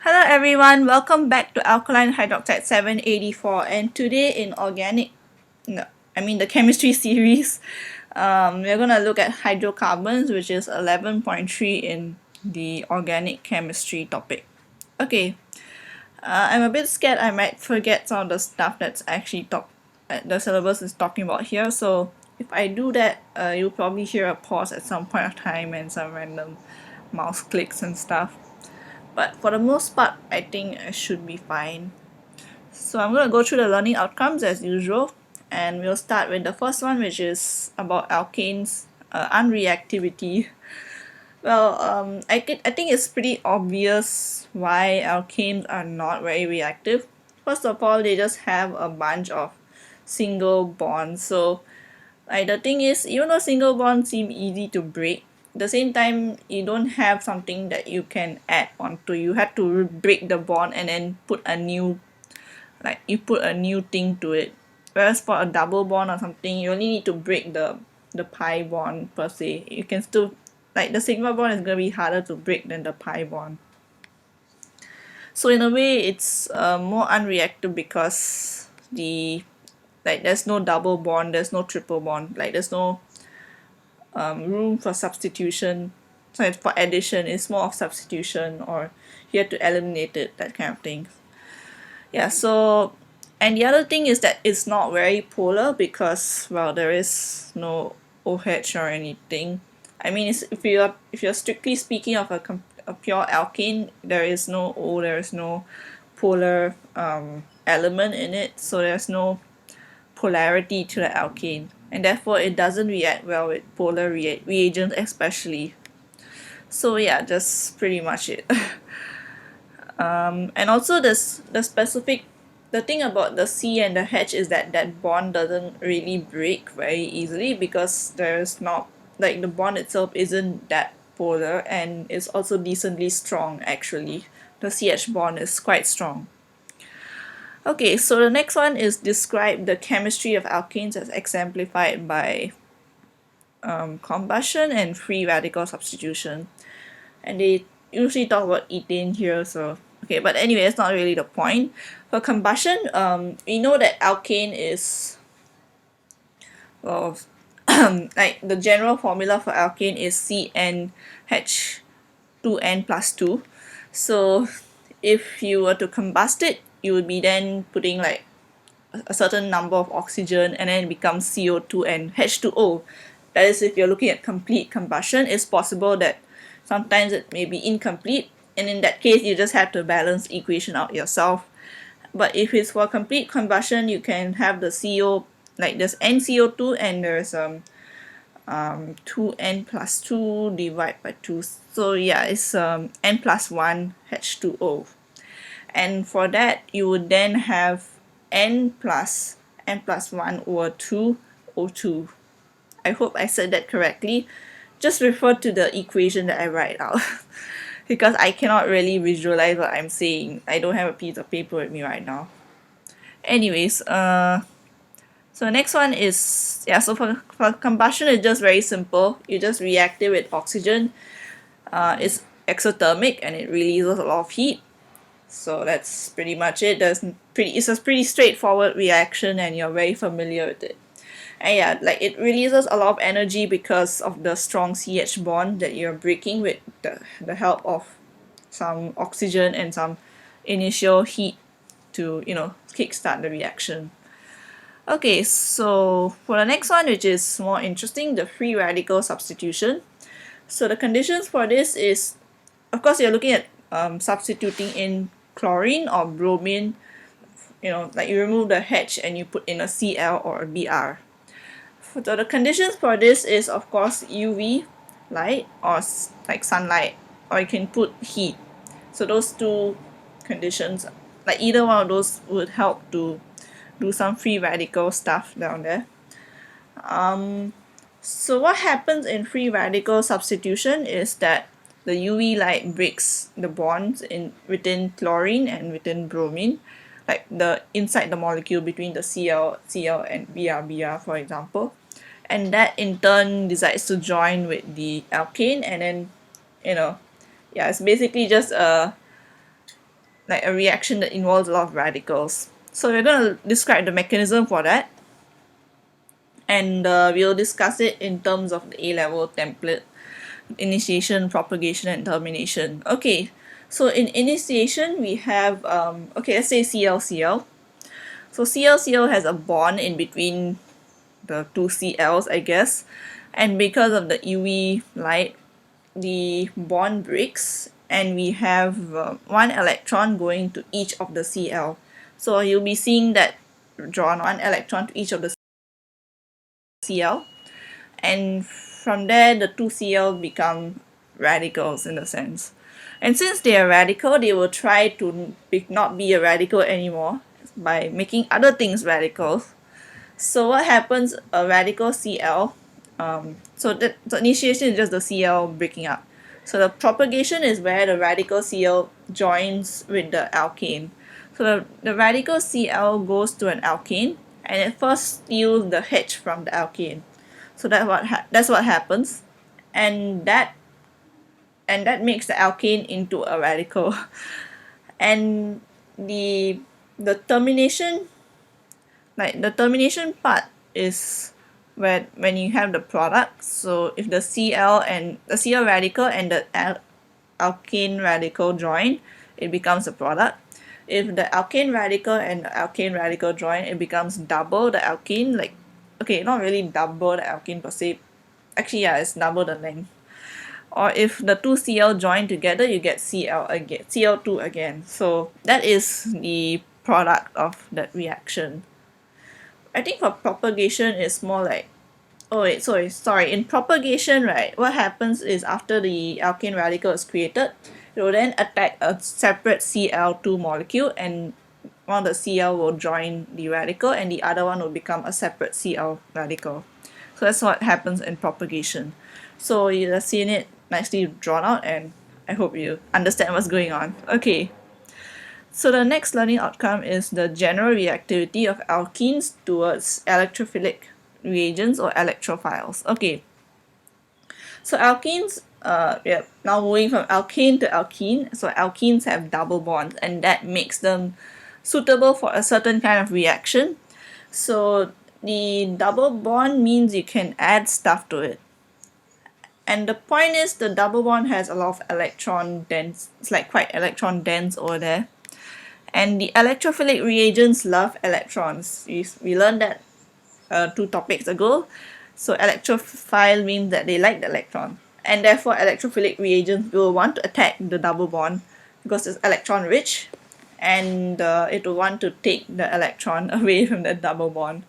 Hello everyone, welcome back to Alkaline Hydroxide 784, and today in the chemistry series, we're gonna look at hydrocarbons, which is 11.3 in the organic chemistry topic. Okay, I'm a bit scared I might forget some of the stuff that's actually the syllabus is talking about here, so if I do that, you'll probably hear a pause at some point of time and some random mouse clicks and stuff. But for the most part, I think I should be fine. So I'm going to go through the learning outcomes as usual, and we'll start with the first one, which is about alkanes unreactivity. Well, I think it's pretty obvious why alkanes are not very reactive. First of all, they just have a bunch of single bonds. So like the thing is, even though single bonds seem easy to break, at the same time you don't have something that you can add onto. You have to break the bond and then put a new thing to it. Whereas for a double bond or something, you only need to break the pi bond per se. You can still, like, the sigma bond is gonna be harder to break than the pi bond. So in a way, it's more unreactive because there's no double bond, there's no triple bond, like there's no room for substitution. So for addition, it's more of substitution, or you have to eliminate it, that kind of thing. Yeah, so, and the other thing is that it's not very polar because, well, there is no OH or anything. I mean, if you're strictly speaking of a pure alkane, there is no O, there is no polar element in it, so there's no polarity to the alkane, and therefore it doesn't react well with polar reagents especially. So yeah, that's pretty much it. And also the thing about the C and the H is that that bond doesn't really break very easily because there's not, like, the bond itself isn't that polar, and it's also decently strong actually. The CH bond is quite strong. Okay, so the next one is describe the chemistry of alkanes as exemplified by combustion and free radical substitution. And they usually talk about ethane here, so okay, but anyway, it's not really the point. For combustion, we know that alkane is, well, like the general formula for alkane is CnH2n plus 2. So if you were to combust it, you would be then putting like a certain number of oxygen, and then it becomes CO2 and H2O. That is, if you're looking at complete combustion. It's possible that sometimes it may be incomplete, and in that case you just have to balance the equation out yourself. But if it's for complete combustion, you can have the CO, like there's NCO2 and there's 2n plus 2 divided by 2, so yeah, it's n plus 1 H2O. And for that, you would then have n plus 1 over 2 O2. I hope I said that correctly. Just refer to the equation that I write out because I cannot really visualize what I'm saying. I don't have a piece of paper with me right now. Anyways, so next one is, yeah, so for combustion, it's just very simple. You just react it with oxygen. It's exothermic and it releases a lot of heat. So that's pretty much it. It's a pretty straightforward reaction and you're very familiar with it. And yeah, like it releases a lot of energy because of the strong CH bond that you're breaking with the help of some oxygen and some initial heat to, kickstart the reaction. Okay, so for the next one, which is more interesting, the free radical substitution. So the conditions for this is, of course, you're looking at substituting in chlorine or bromine. Like you remove the H and you put in a Cl or a Br. So the conditions for this is, of course, UV light or like sunlight, or you can put heat. So those two conditions, like either one of those would help to do some free radical stuff down there. So what happens in free radical substitution is that the UV light breaks the bonds within chlorine and within bromine, like the inside the molecule between the Cl and Br, for example, and that in turn decides to join with the alkane, and then yeah, it's basically just like a reaction that involves a lot of radicals. So we're going to describe the mechanism for that, and we'll discuss it in terms of the A-level template: initiation, propagation, and termination. Okay, so in initiation we have okay, let's say ClCl. So ClCl has a bond in between the two Cl's, I guess, and because of the UV light, the bond breaks, and we have one electron going to each of the Cl. So you'll be seeing that drawn one electron to each of the Cl, and from there the two Cl become radicals in a sense. And since they are radical, they will try to not be a radical anymore by making other things radicals. So what happens, a radical Cl, so the initiation is just the Cl breaking up. So the propagation is where the radical Cl joins with the alkane. So the radical Cl goes to an alkane, and it first steals the H from the alkane. So that's what happens, and that makes the alkane into a radical. And the termination, like the termination part, is when you have the product. So if the Cl radical and the alkane radical join, it becomes a product. If the alkane radical and the alkane radical join, it becomes double the alkane. Like, okay, not really double the alkane per se. Actually, yeah, it's double the length. Or if the two Cl join together, you get Cl2 again. So that is the product of that reaction. I think for propagation it's more like, oh wait, sorry. In propagation, right, what happens is after the alkane radical is created, it will then attack a separate Cl2 molecule, and one of the Cl will join the radical and the other one will become a separate Cl radical. So that's what happens in propagation. So you've seen it nicely drawn out, and I hope you understand what's going on. Okay. So the next learning outcome is the general reactivity of alkenes towards electrophilic reagents or electrophiles. Okay, so alkenes, now moving from alkane to alkene. So alkenes have double bonds, and that makes them suitable for a certain kind of reaction. So the double bond means you can add stuff to it. And the point is, the double bond has a lot of electron dense, it's like quite electron dense over there. And the electrophilic reagents love electrons. We learned that 2 topics ago. So electrophile means that they like the electron. And therefore electrophilic reagents will want to attack the double bond because it's electron rich, and it will want to take the electron away from the double bond.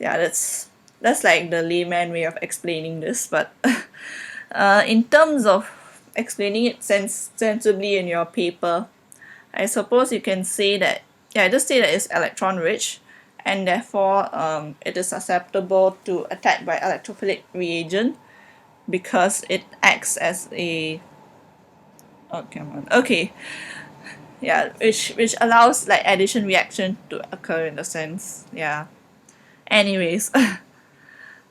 Yeah, that's like the layman way of explaining this. But in terms of explaining it sensibly in your paper, I suppose you can say that, yeah, just say that it's electron rich, and therefore it is susceptible to attack by electrophilic reagent because it acts as a, oh come on, okay, yeah, which allows like addition reaction to occur in a sense. Yeah, anyways.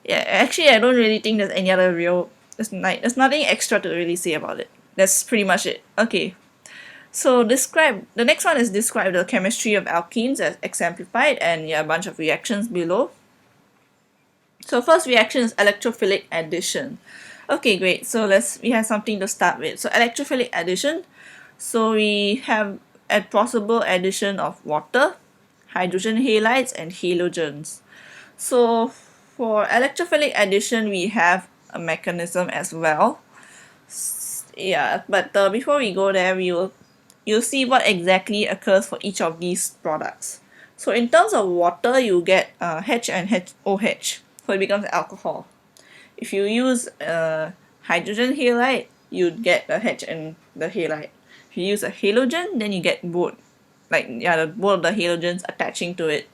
Yeah, actually I don't really think there's any other real, there's nothing extra to really say about it. That's pretty much it. Okay. So the next one is describe the chemistry of alkenes as exemplified, and yeah, a bunch of reactions below. So first reaction is electrophilic addition. Okay, great. So we have something to start with. So electrophilic addition. So we have a possible addition of water, hydrogen halides, and halogens. So for electrophilic addition, we have a mechanism as well. Yeah, but before we go there, you'll see what exactly occurs for each of these products. So in terms of water, you get H and OH, so it becomes alcohol. If you use hydrogen halide, you get the H and the halide. If you use a halogen, then you get both, both of the halogens attaching to it.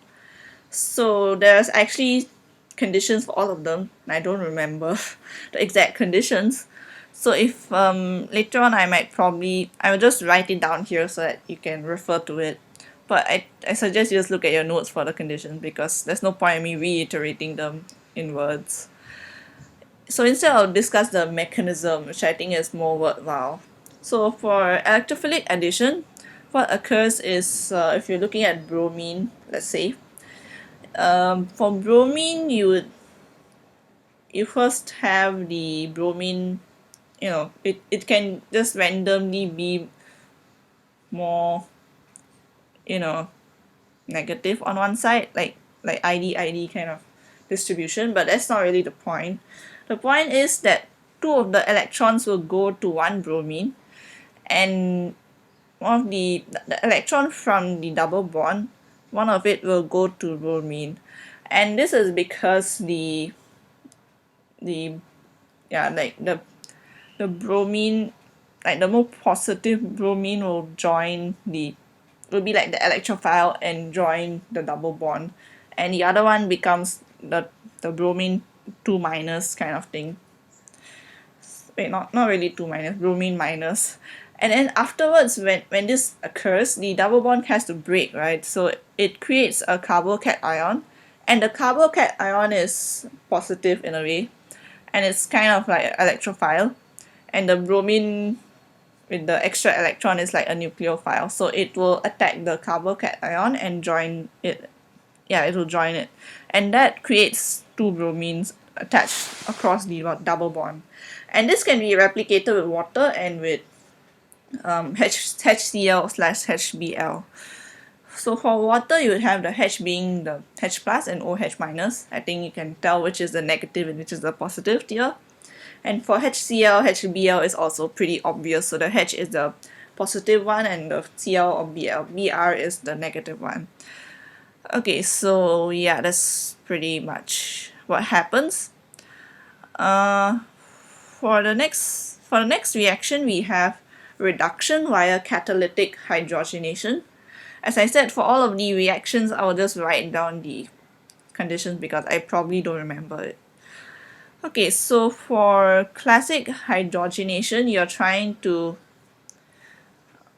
So there's actually conditions for all of them. I don't remember the exact conditions. So if later on I will just write it down here so that you can refer to it. But I suggest you just look at your notes for the conditions, because there's no point in me reiterating them in words. So instead I'll discuss the mechanism, which I think is more worthwhile. So for electrophilic addition, what occurs is if you're looking at bromine, let's say, for bromine you first have the bromine, it can just randomly be more, negative on one side, like ID kind of distribution, but that's not really the point. The point is that two of the electrons will go to one bromine, and one of the electron from the double bond, one of it will go to bromine, and this is because the yeah like the bromine, like the more positive bromine will be like the electrophile and join the double bond, and the other one becomes the bromine 2 minus kind of thing. Wait, not really 2 minus, bromine minus. And then afterwards, when this occurs, the double bond has to break, right? So it creates a carbocation, and the carbocation is positive in a way, and it's kind of like electrophile, and the bromine with the extra electron is like a nucleophile, so it will attack the carbocation and join it. Yeah, it will join it, and that creates two bromines attached across the double bond. And this can be replicated with water and with HCl/HBl. So for water, you would have the H being the H plus and OH minus. I think you can tell which is the negative and which is the positive here. And for HCl, HBl is also pretty obvious. So the H is the positive one and the Cl or Br is the negative one. Okay, so yeah, that's pretty much what happens. For the next reaction, we have reduction via catalytic hydrogenation. As I said, for all of the reactions, I will just write down the conditions because I probably don't remember it. Okay, so for classic hydrogenation, you're trying to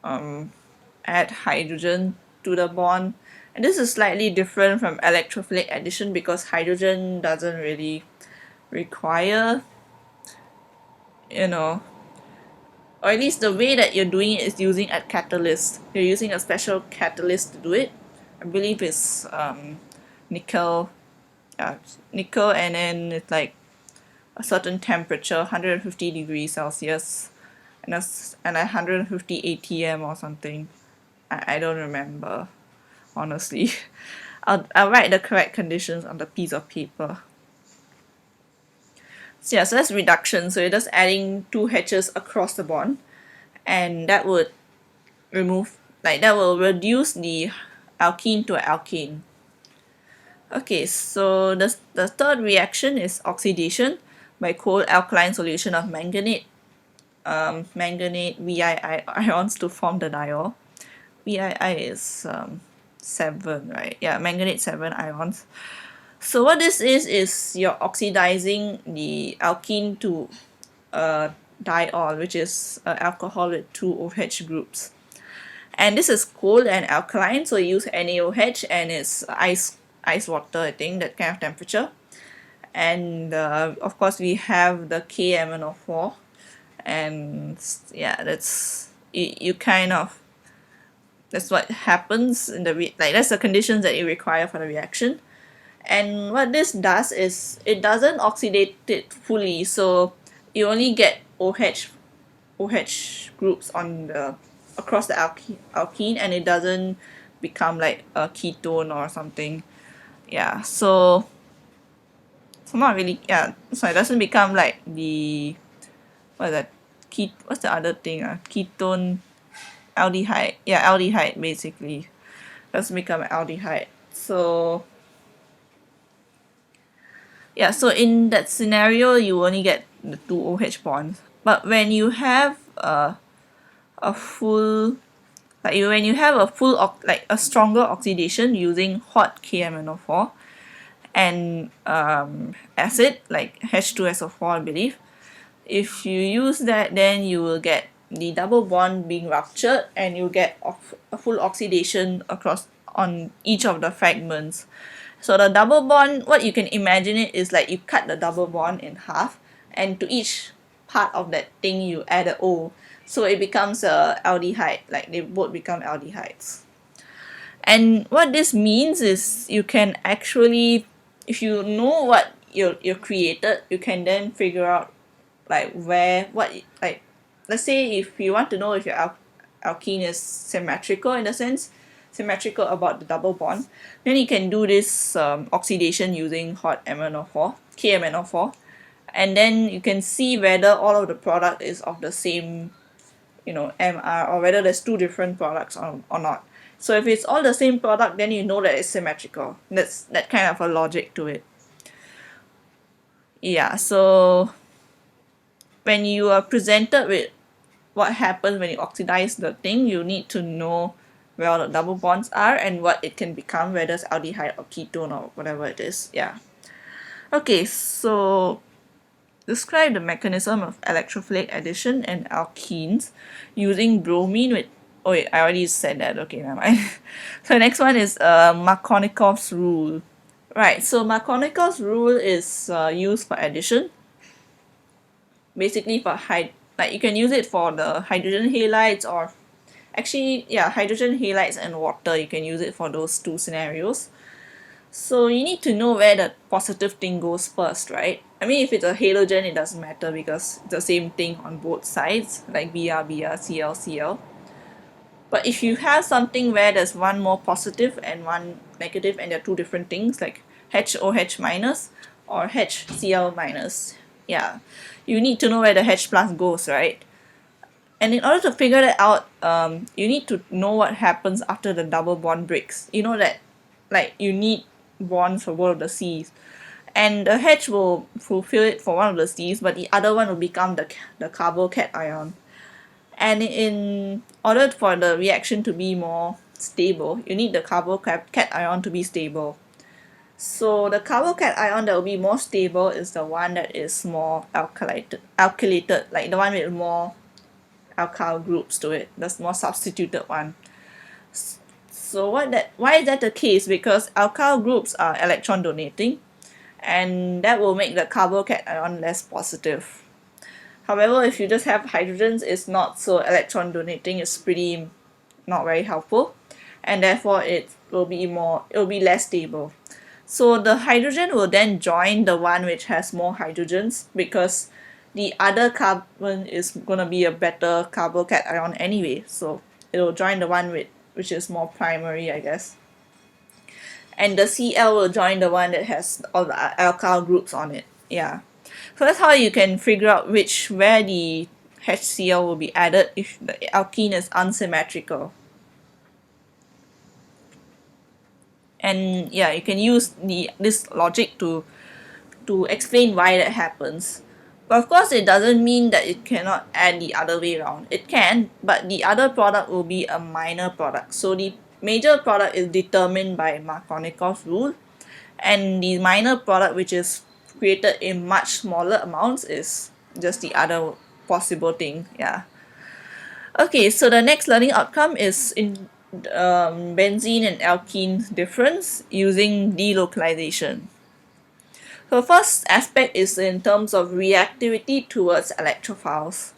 add hydrogen to the bond. And this is slightly different from electrophilic addition because hydrogen doesn't really require, or at least the way that you're doing it is using a catalyst. You're using a special catalyst to do it. I believe it's nickel, nickel, and then it's like a certain temperature, 150 degrees Celsius, and 150 atm or something. I don't remember, honestly. I'll write the correct conditions on the piece of paper. So yeah, so that's reduction. So you're just adding two H's across the bond, and that would that will reduce the alkene to alkane. Okay, so the third reaction is oxidation by cold alkaline solution of manganate, manganate VII ions to form the diol. VII is 7, right? Yeah, manganate 7 ions. So what this is you're oxidizing the alkene to diol, which is alcohol with 2 OH groups. And this is cold and alkaline, so you use NaOH, and it's ice water, I think, that kind of temperature. And of course we have the KMnO4, and yeah, that's you kind of, that's what happens in the that's the conditions that you require for the reaction. And what this does is it doesn't oxidate it fully, so you only get OH groups on the across the alkene, and it doesn't become like a ketone or something. Yeah, so not really, yeah, so it doesn't become like the, what's that, what's the other thing, ketone, aldehyde. Yeah, aldehyde basically doesn't become aldehyde. So yeah, so in that scenario you only get the 2 OH bonds. But when you have a full, when you have a full a stronger oxidation using hot KMnO4 and acid like H2SO4, I believe, if you use that, then you will get the double bond being ruptured, and you get a full oxidation across on each of the fragments. So the double bond, what you can imagine it is like you cut the double bond in half, and to each part of that thing you add a O. so it becomes a aldehyde, like they both become aldehydes. And what this means is you can actually, if you know what you created, you can then figure out like like let's say if you want to know if your alkene is symmetrical, in a sense symmetrical about the double bond, then you can do this oxidation using hot MnO4 KMnO4, and then you can see whether all of the product is of the same, you know, MR, or whether there's two different products or not. So if it's all the same product, then you know that it's symmetrical. That's that kind of a logic to it. Yeah, so when you are presented with what happens when you oxidize the thing, you need to know where all the double bonds are and what it can become, whether it's aldehyde or ketone or whatever it is. Yeah. Okay, so describe the mechanism of electrophilic addition and alkenes using bromine with, oh wait, I already said that, okay, never mind. So next one is Markovnikov's rule. Right, so Markovnikov's rule is used for addition, basically for like you can use it for the hydrogen halides, or actually yeah, hydrogen halides and water, you can use it for those two scenarios. So you need to know where the positive thing goes first, right? I mean, if it's a halogen, it doesn't matter because it's the same thing on both sides, like Br, Br, Cl, Cl. But if you have something where there's one more positive and one negative and they're two different things, like HOH minus or HCl minus, yeah, you need to know where the H plus goes, right? And in order to figure that out, you need to know what happens after the double bond breaks. You know that, like, you need bonds for both of the C's, and the H will fulfill it for one of the C's, but the other one will become the carbocation. And in order for the reaction to be more stable, you need the carbocation to be stable. So the carbocation that will be more stable is the one that is more alkylated, like the one with more alkyl groups to it, the more substituted one. So why is that the case? Because alkyl groups are electron donating, and that will make the carbocation less positive. However, if you just have hydrogens, it's not so electron donating, it's pretty not very helpful, and therefore it will be less stable. So the hydrogen will then join the one which has more hydrogens, because the other carbon is gonna be a better carbocation anyway, so it will join the one which is more primary, I guess. And the Cl will join the one that has all the alkyl groups on it. Yeah. So that's how you can figure out where the HCl will be added if the alkene is unsymmetrical. And yeah, you can use this logic to explain why that happens. But of course, it doesn't mean that it cannot add the other way around. It can, but the other product will be a minor product. So the major product is determined by Markovnikov's rule, and the minor product, which is created in much smaller amounts, is just the other possible thing. Yeah. Okay, so the next learning outcome is in benzene and alkene difference using delocalization. So first aspect is in terms of reactivity towards electrophiles.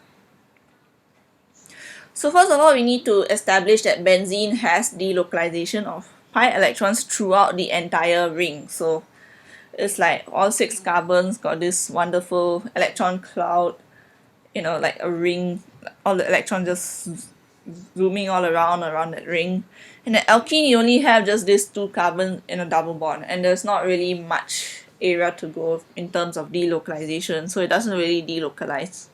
So first of all, we need to establish that benzene has delocalization of pi electrons throughout the entire ring. So it's like all 6 carbons got this wonderful electron cloud, you know, like a ring, all the electrons just zooming all around that ring. In the alkene, you only have just these 2 carbons in a double bond, and there's not really much area to go in terms of delocalization, so it doesn't really delocalize.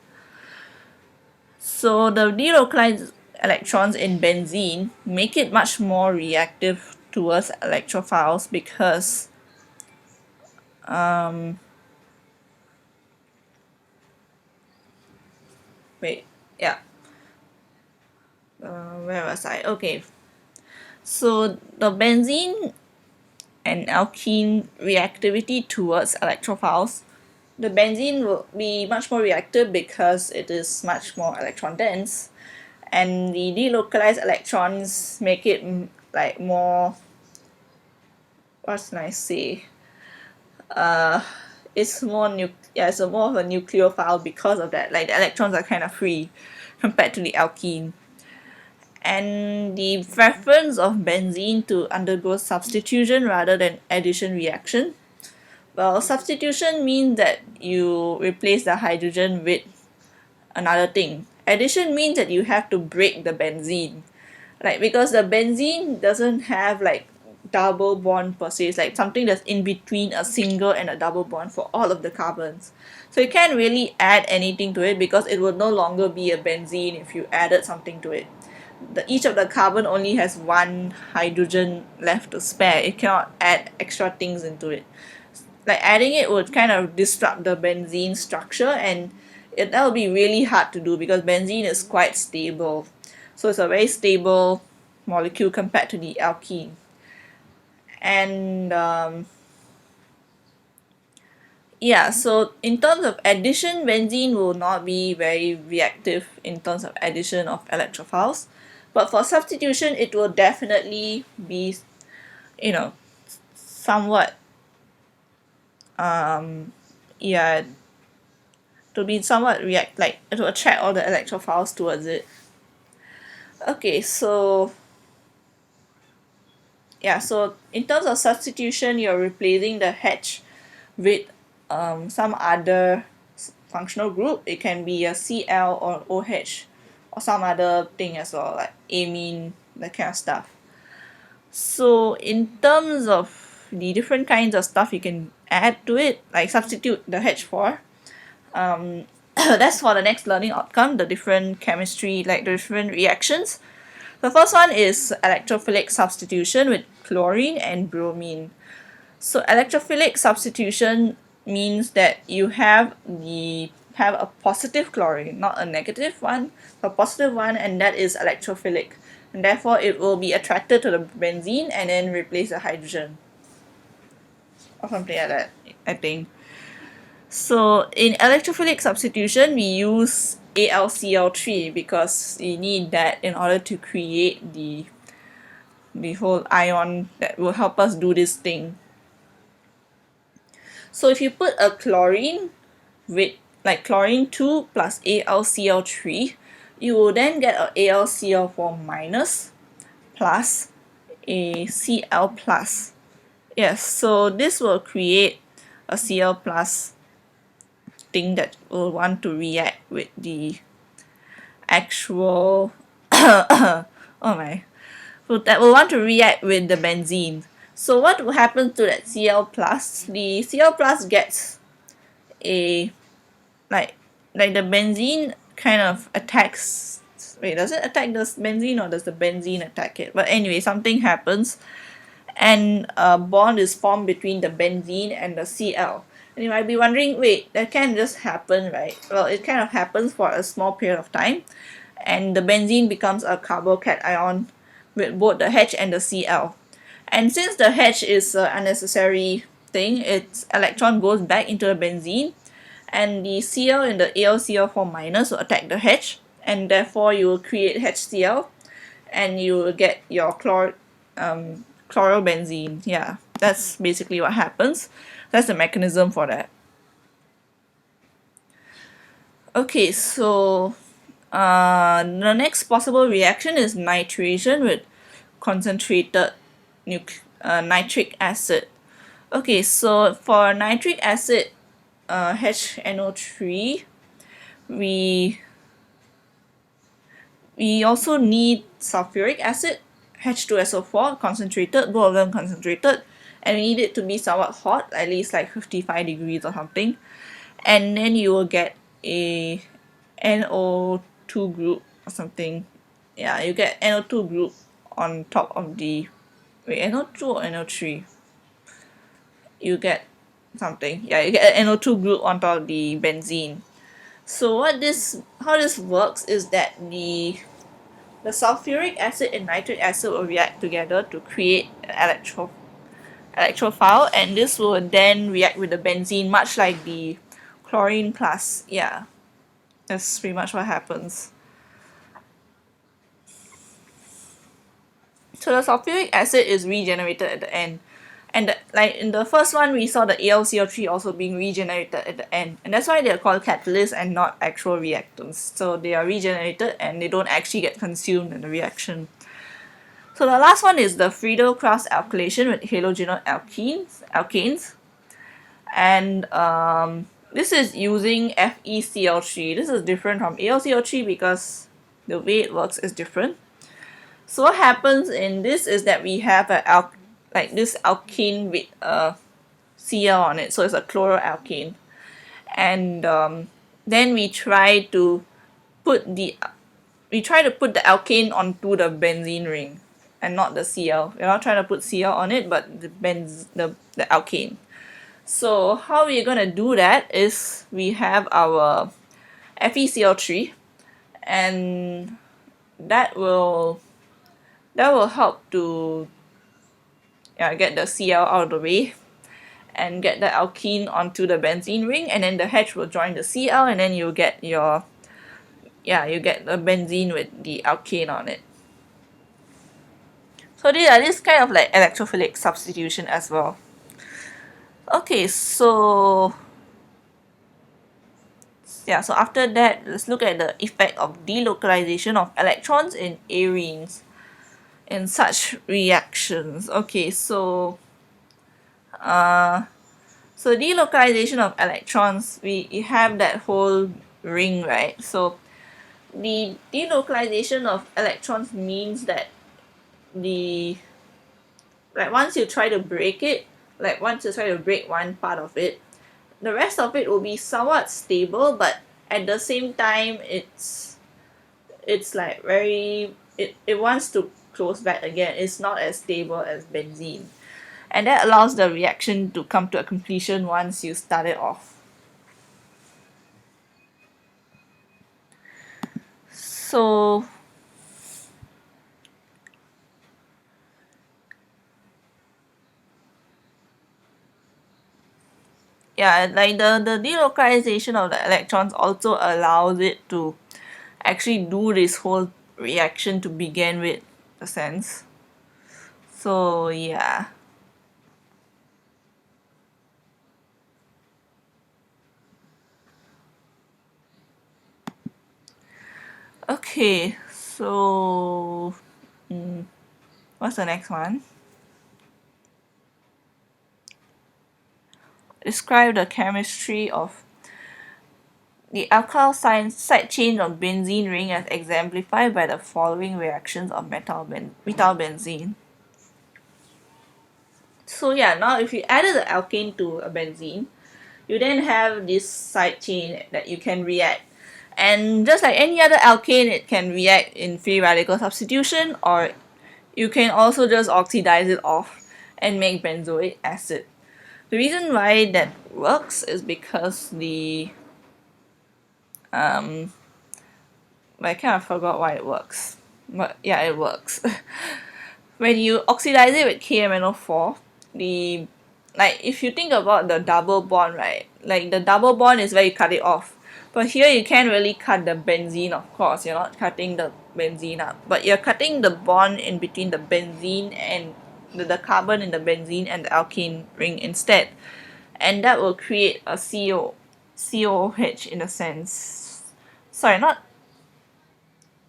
So the delocalized electrons in benzene make it much more reactive towards electrophiles because wait, yeah. Where was I? Okay. So the benzene and alkene reactivity towards electrophiles, the benzene will be much more reactive because it is much more electron dense, and the delocalized electrons make it like more, what can I say? It's more it's a more of a nucleophile because of that. Like the electrons are kind of free. compared to the alkene. And the preference of benzene to undergo substitution rather than addition reaction. Well, substitution means that you replace the hydrogen with another thing. Addition means that you have to break the benzene. Like, because the benzene doesn't have like double bond per se. It's like something that's in between a single and a double bond for all of the carbons. So you can't really add anything to it because it will no longer be a benzene if you added something to it. Each of the carbon only has one hydrogen left to spare. It cannot add extra things into it. Like adding it would kind of disrupt the benzene structure, and that would be really hard to do because benzene is quite stable. So it's a very stable molecule compared to the alkene. And yeah, so in terms of addition, benzene will not be very reactive in terms of addition of electrophiles. But for substitution, it will definitely be, somewhat, yeah, to be somewhat to attract all the electrophiles towards it. Okay, so yeah, so in terms of substitution, you're replacing the H with some other functional group. It can be a Cl or OH or some other thing as well, like amine, that kind of stuff. So in terms of the different kinds of stuff you can add to it, like substitute the H for, that's for the next learning outcome, the different chemistry, like the different reactions. The first one is electrophilic substitution with chlorine and bromine. So electrophilic substitution means that you have a positive chlorine, not a negative one, a positive one, and that is electrophilic. And therefore it will be attracted to the benzene and then replace the hydrogen. Or something like that, I think. So in electrophilic substitution, we use AlCl3 because we need that in order to create the whole ion that will help us do this thing. So if you put a chlorine with like chlorine 2 plus AlCl3, you will then get a AlCl4 minus plus a Cl plus. Yes, so this will create a Cl plus thing that will want to react with the actual oh my, so that will want to react with the benzene. So what will happen to that Cl plus? The Cl plus gets a like the benzene kind of attacks. Wait, does it attack the benzene or does the benzene attack it? But anyway, something happens and a bond is formed between the benzene and the Cl. And you might be wondering, wait, that can't just happen, right? Well, it kind of happens for a small period of time, and the benzene becomes a carbocation with both the H and the Cl. And since the H is an unnecessary thing, its electron goes back into the benzene, and the Cl in the AlCl4 minus will attack the H, and therefore you will create HCl, and you will get your chlorobenzene. Yeah, that's basically what happens. That's the mechanism for that. Okay, so the next possible reaction is nitration with concentrated nitric acid. Okay, so for nitric acid, HNO3, we also need sulfuric acid, H2SO4, concentrated, both of them concentrated, and we need it to be somewhat hot, at least like 55 degrees or something, and then you will get a NO2 group or something. Yeah, you get NO2 group on top of the, wait, NO2 or NO3? You get something, yeah, you get an NO2 group on top of the benzene. So how this works is that the sulfuric acid and nitric acid will react together to create an electrophile, and this will then react with the benzene, much like the chlorine plus. Yeah, that's pretty much what happens. So the sulfuric acid is regenerated at the end. And like in the first one, we saw the AlCl3 also being regenerated at the end, and that's why they're called catalysts and not actual reactants. So they are regenerated and they don't actually get consumed in the reaction. So the last one is the Friedel-Crafts Alkylation with halogenate alkanes, and this is using FeCl3. This is different from AlCl3 because the way it works is different. So what happens in this is that we have like this alkane with a Cl on it, so it's a chloroalkane, and then we try to put the alkane onto the benzene ring and not the Cl. We're not trying to put Cl on it, but the alkane. So how we're gonna do that is we have our FeCl3, and that will help to get the Cl out of the way and get the alkene onto the benzene ring, and then the H will join the Cl, and then you get your you get the benzene with the alkane on it. So this kind of like electrophilic substitution as well. Okay, so so after that, let's look at the effect of delocalization of electrons in arenes in such reactions. Okay, so delocalization of electrons, we have that whole ring, right? So the delocalization of electrons means that once you try to break it, once you try to break one part of it, the rest of it will be somewhat stable, but at the same time it's like it wants to close back again. It's not as stable as benzene, and that allows the reaction to come to a completion once you start it off. So like the delocalization of the electrons also allows it to actually do this whole reaction to begin with, a sense. So yeah. Okay, so what's the next one? Describe the chemistry of the alkyl side chain of benzene ring as exemplified by the following reactions of methyl-benzene. So now if you added the alkane to a benzene, you then have this side chain that you can react. And just like any other alkane, it can react in free radical substitution, or you can also just oxidize it off and make benzoic acid. The reason why that works is because I kind of forgot why it works. But yeah, it works. When you oxidize it with KMNO4, if you think about the double bond, right? Like the double bond is where you cut it off. But here you can't really cut the benzene, of course. You're not cutting the benzene up. But you're cutting the bond in between the benzene and the carbon in the benzene and the alkene ring instead. And that will create a COOH in a sense. Sorry, not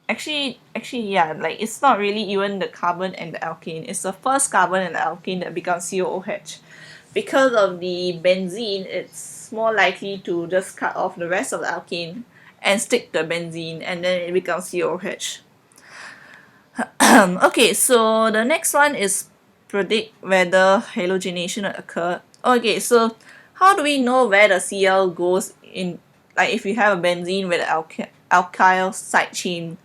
actually yeah, like it's not really even the carbon and the alkane. It's the first carbon and the alkane that becomes COOH. Because of the benzene, it's more likely to just cut off the rest of the alkane and stick the benzene, and then it becomes COOH. Okay, so the next one is predict whether halogenation will occur. Okay, so how do we know where the Cl goes in, like if you have a benzene with an alkyl side chain?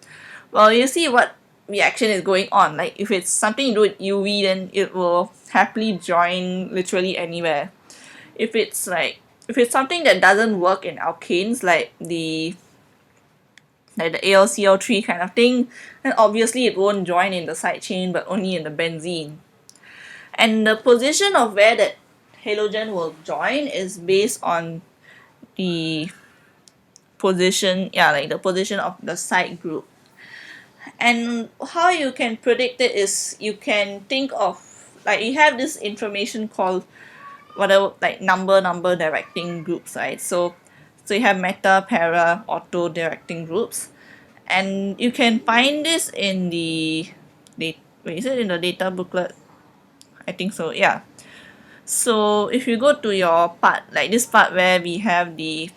Well, you see what reaction is going on. Like if it's something to do with UV, then it will happily join literally anywhere. If it's something that doesn't work in alkanes, like the AlCl3 kind of thing, then obviously it won't join in the side chain but only in the benzene. And the position of where that halogen will join is based on the position, like the position of the side group. And how you can predict it is you can think of like you have this information called whatever, like number directing groups, right? So you have meta, para, auto directing groups, and you can find this in the wait, is it in the data booklet? I think so, yeah. So if you go to your part, like this part where we have the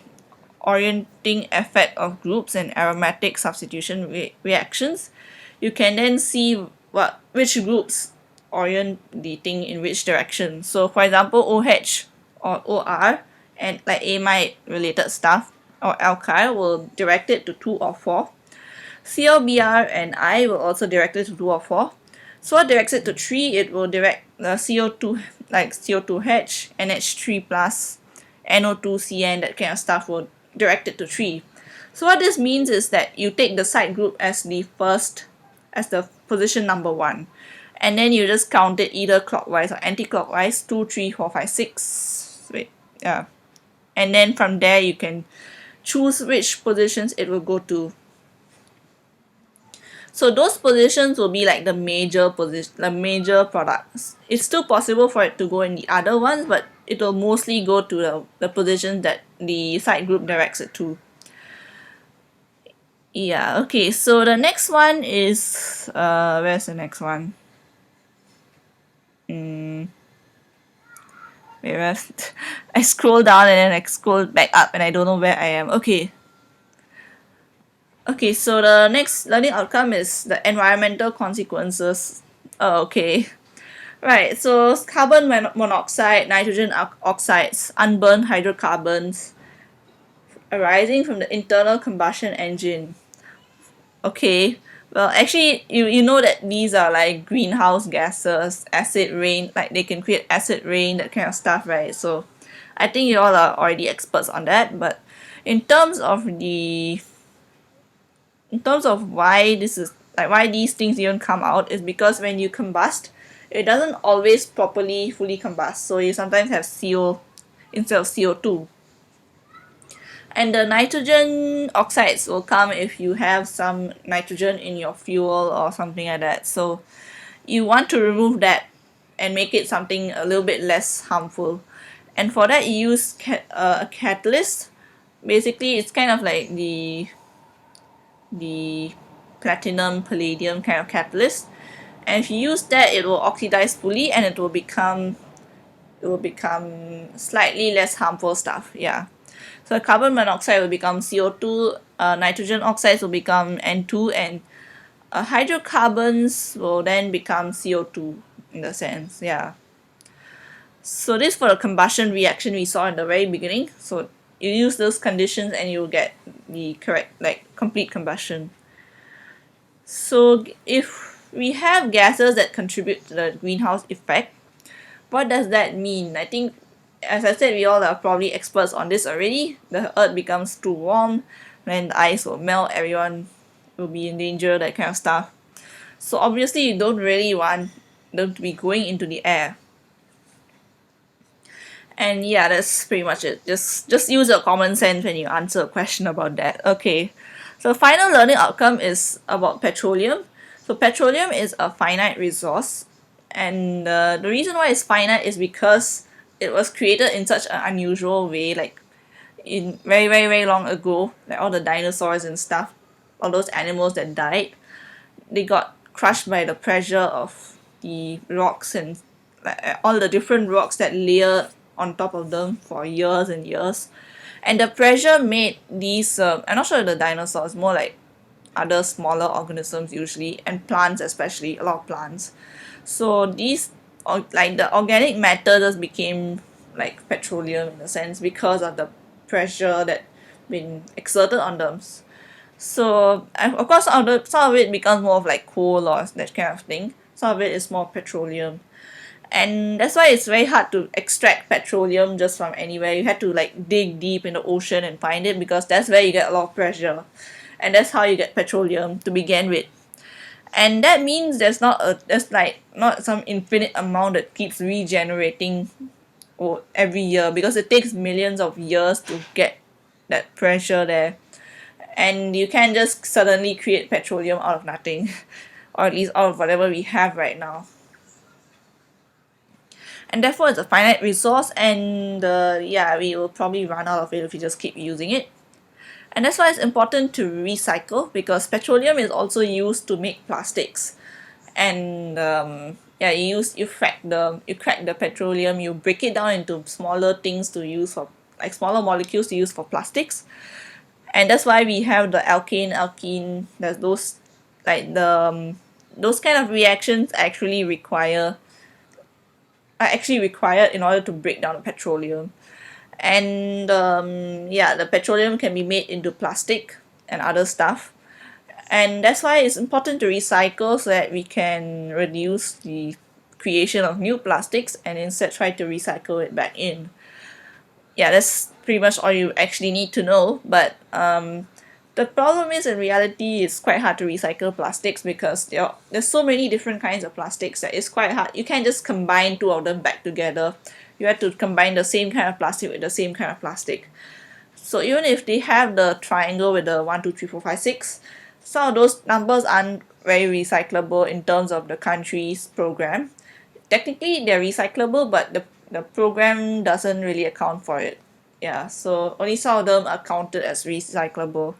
orienting effect of groups and aromatic substitution reactions, you can then see which groups orient the thing in which direction. So for example, OH or OR and like amide related stuff or alkyl will direct it to 2 or 4. COBr and I will also direct it to 2 or 4. So what directs it to 3, it will direct the CO2, like CO2H, NH3+, NO2CN, that kind of stuff will direct it to 3. So what this means is that you take the side group as the first, as the position number 1, and then you just count it either clockwise or anti-clockwise, 2, 3, 4, 5, 6. Wait, yeah. And then from there you can choose which positions it will go to. So those positions will be like the major products. It's still possible for it to go in the other ones, but it will mostly go to the positions that the side group directs it to. Yeah, okay, so the next one is, where's the next one? Whereas I scroll down and then I scroll back up and I don't know where I am. Okay. Okay, so the next learning outcome is the environmental consequences. Oh, okay. Right, so carbon monoxide, nitrogen oxides, unburned hydrocarbons arising from the internal combustion engine. Okay, well actually you know that these are like greenhouse gases, acid rain, like they can create acid rain, that kind of stuff, right? So I think you all are already experts on that, but in terms of why this is like why these things even come out is because when you combust, it doesn't always properly fully combust, so you sometimes have CO instead of CO2. And the nitrogen oxides will come if you have some nitrogen in your fuel or something like that. So you want to remove that and make it something a little bit less harmful. And for that you use a catalyst. Basically it's kind of like the platinum palladium kind of catalyst, and if you use that it will oxidize fully and it will become slightly less harmful stuff. Yeah, so carbon monoxide will become CO2, nitrogen oxides will become N2, and hydrocarbons will then become CO2 in the sense. Yeah, so this for the combustion reaction we saw in the very beginning. So you use those conditions and you'll get the correct, like, complete combustion. So if we have gases that contribute to the greenhouse effect, what does that mean? I think, as I said, we all are probably experts on this already. The earth becomes too warm, then the ice will melt, everyone will be in danger, that kind of stuff. So obviously you don't really want them to be going into the air. And yeah, that's pretty much it. Just use your common sense when you answer a question about that. Okay. So final learning outcome is about petroleum. So petroleum is a finite resource, and the reason why it's finite is because it was created in such an unusual way, like in very very very long ago, like all the dinosaurs and stuff, all those animals that died, they got crushed by the pressure of the rocks and like all the different rocks that layer on top of them for years and years, and the pressure made these I'm not sure the dinosaurs, more like other smaller organisms usually, and plants especially, a lot of plants. So these like the organic matter just became like petroleum in a sense because of the pressure that been exerted on them. So of course some of it becomes more of like coal or that kind of thing. Some of it is more petroleum. And that's why it's very hard to extract petroleum just from anywhere. You have to like dig deep in the ocean and find it, because that's where you get a lot of pressure. And that's how you get petroleum to begin with. And that means there's like not some infinite amount that keeps regenerating every year, because it takes millions of years to get that pressure there. And you can't just suddenly create petroleum out of nothing, or at least out of whatever we have right now. and therefore it's a finite resource, and yeah, we will probably run out of it if we just keep using it. And that's why it's important to recycle, because petroleum is also used to make plastics. And yeah, you crack the petroleum, you break it down into smaller things to use for, like smaller molecules to use for plastics. And that's why we have the alkene. There's those, like those kind of reactions are actually required in order to break down the petroleum. And yeah, the petroleum can be made into plastic and other stuff, and that's why it's important to recycle, so that we can reduce the creation of new plastics and instead try to recycle it back in. Yeah, that's pretty much all you actually need to know. But the problem is, in reality, it's quite hard to recycle plastics, because there's so many different kinds of plastics that it's quite hard. You can't just combine two of them back together. You have to combine the same kind of plastic with the same kind of plastic. So even if they have the triangle with the 1, 2, 3, 4, 5, 6, some of those numbers aren't very recyclable in terms of the country's program. Technically they're recyclable, but the program doesn't really account for it. Yeah, so only some of them are counted as recyclable.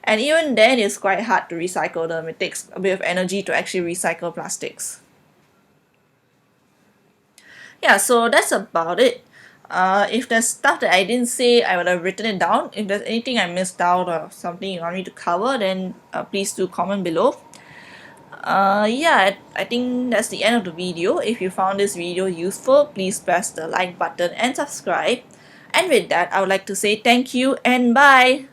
And even then, it's quite hard to recycle them. It takes a bit of energy to actually recycle plastics. Yeah, so that's about it. If there's stuff that I didn't say, I would have written it down. If there's anything I missed out or something you want me to cover, then please do comment below. Yeah, I think that's the end of the video. If you found this video useful, please press the like button and subscribe. And with that, I would like to say thank you and bye!